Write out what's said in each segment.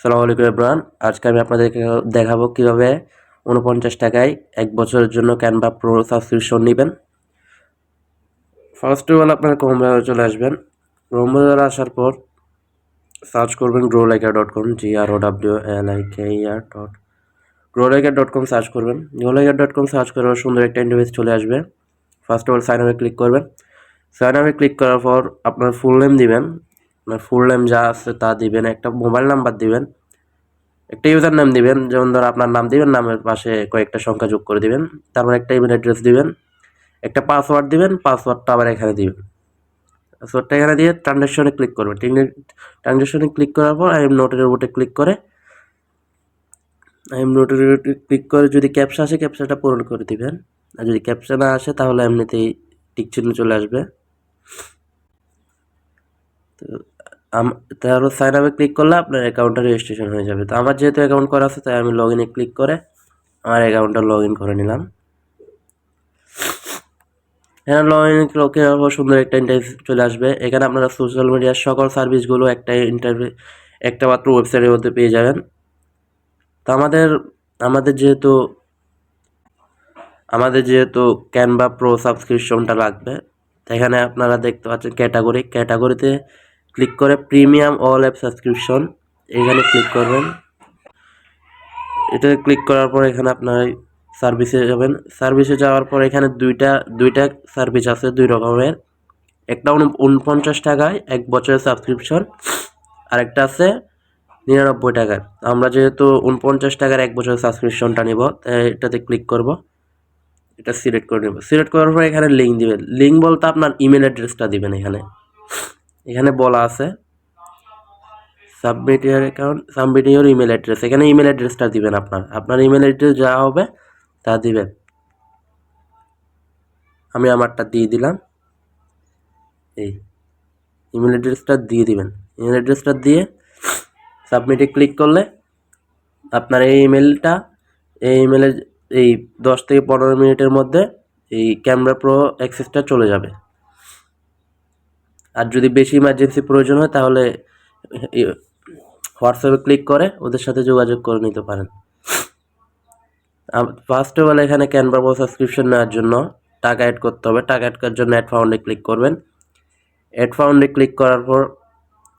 আসসালামু আলাইকুম এভরিওয়ান। আজকে আমি আপনাদেরকে দেখাবো কিভাবে ৪৯ টাকায় ১ বছরের জন্য ক্যানভা প্রো সাবস্ক্রিপশন নেবেন। ফার্স্ট অফ অল আপনারা ক্রোম ব্রাউজারে চলে আসবেন। ক্রোম ব্রাউজারে আসার পর সার্চ করবেন growliker.com growliker.com সার্চ করবেন। growliker.com সার্চ করে সুন্দর একটা ইন্টারফেস চলে আসবে। ফার্স্ট অফ অল সাইন আপে ক্লিক করবেন। সাইন আপে ক্লিক করার পর আপনার ফুল নেম দিবেন। আপনার ফুল নেম যা আছে তা দিবেন, একটা মোবাইল নাম্বার দিবেন, একটা ইউজার নাম দিবেন, যেমন ধর আপনার নাম দিবেন, নামের পাশে কয়েকটা সংখ্যা যোগ করে দিবেন, তারপর একটা ইমেল অ্যাড্রেস দিবেন, একটা পাসওয়ার্ড দিবেন, পাসওয়ার্ডটা আবার এখানে দিবেন। পাসওয়ার্ডটা এখানে দিয়ে ট্রানজাকশনে ক্লিক করবেন। ট্রানজাকশনে ক্লিক করার পর আই এম নোটের উপরে ক্লিক করে যদি ক্যাপচা আসে ক্যাপচাটা পূরণ করে দিবেন। আর যদি ক্যাপচা না আসে তাহলে এমনিতেই টিক চিহ্ন চলে আসবে। তো তারপর সাইন আপে ক্লিক করলে আপনার অ্যাকাউন্টটা রেজিস্ট্রেশন হয়ে যাবে। তো আমার যেহেতু অ্যাকাউন্ট করা আছে তাই আমি লগ ইনে ক্লিক করে আমার অ্যাকাউন্টটা লগ ইন করে নিলাম। এখানে লগ ইন করার পর সুন্দর একটা ইন্টারফেস চলে আসবে। এখানে আপনারা সোশ্যাল মিডিয়ার সকল সার্ভিসগুলো একটা মাত্র ওয়েবসাইটের মধ্যে পেয়ে যাবেন। তো আমাদের যেহেতু ক্যানভা প্রো সাবস্ক্রিপশনটা লাগবে, এখানে আপনারা দেখতে পাচ্ছেন ক্যাটাগরিতে ক্লিক করে প্রিমিয়াম অল অ্যাপ সাবস্ক্রিপশন এখানে ক্লিক করবেন। এটা ক্লিক করার পর এখানে আপনার সার্ভিসে যাবেন। সার্ভিসে যাওয়ার পর এখানে দুইটা সার্ভিস আছে, দুই রকমের। একটা ৪৯ টাকায় ১ বছরের সাবস্ক্রিপশন, আর একটা আছে ৯৯ টাকার। আমরা যেহেতু ৪৯ টাকার ১ বছরের সাবস্ক্রিপশনটা নিব, তাই এটাতে ক্লিক করব। এটা সিলেক্ট করে নেব। সিলেক্ট করার পর এখানে লিঙ্ক দিবেন। লিঙ্ক বলতে আপনার ইমেল অ্যাড্রেসটা দিবেন। এখানে বলা আছে সাবমিট ইউর ইমেল অ্যাড্রেস। এখানে ইমেল অ্যাড্রেসটা দিবেন। আপনার ইমেল অ্যাড্রেস যা হবে তা দিবেন। আমি আমারটা দিয়ে দিলাম। এই ইমেল অ্যাড্রেসটা দিয়ে দিবেন। ইমেল অ্যাড্রেসটা দিয়ে সাবমিটে ক্লিক করলে আপনার এই ইমেলের এই 10 থেকে 15 মিনিটের মধ্যে এই ক্যামেরা প্রো অ্যাক্সেসটা চলে যাবে। আর যদি বেশি ইমার্জেন্সি প্রয়োজন হয় তাহলে হোয়াটসঅ্যাপে ক্লিক করে ওদের সাথে যোগাযোগ করে নিতে পারেন। ফার্স্ট অফ অল এখানে ক্যানভা প্রো সাবস্ক্রিপশন নেওয়ার জন্য টাকা অ্যাড করতে হবে। টাকা অ্যাড করার জন্য অ্যাড ফাউন্ডে ক্লিক করবেন। অ্যাড ফাউন্ডে ক্লিক করার পর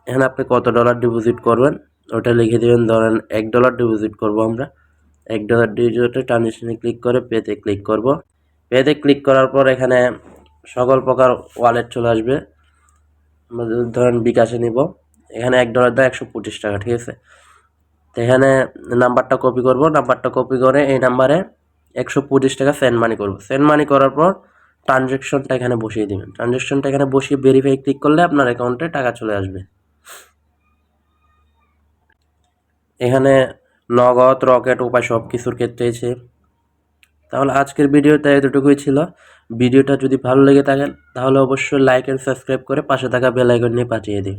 এখানে আপনি কত ডলার ডিপোজিট করবেন ওটা লিখে দেবেন। ধরেন $1 ডিপোজিট করব আমরা। $1 ডিপোজিটে ট্রানজেকশনে ক্লিক করে পেতে ক্লিক করব। পেতে ক্লিক করার পর এখানে সকল প্রকার ওয়ালেট চলে আসবে। ধরেন বিকাশে নিব। এখানে $1 দেয় ১২৫ টাকা, ঠিক আছে। তো এখানে নাম্বারটা কপি করব। নাম্বারটা কপি করে এই নাম্বারে ১২৫ টাকা সেন্ড মানি করব। সেন্ড মানি করার পর ট্রানজ্যাকশনটা এখানে বসিয়ে দেবেন। ট্রানজ্যাকশনটা এখানে বসিয়ে ভেরিফাই ক্লিক করলে আপনার অ্যাকাউন্টে টাকা চলে আসবে। এখানে নগদ, রকেট, উপায় সব কিছুর ক্ষেত্রেই সেম। তাহলে আজকের ভিডিওটা এতটুকুই ছিল। ভিডিওটা যদি ভালো লেগে থাকে তাহলে অবশ্যই লাইক এন্ড সাবস্ক্রাইব করে পাশে থাকা বেল আইকন নিয়ে পাঠিয়ে দিন।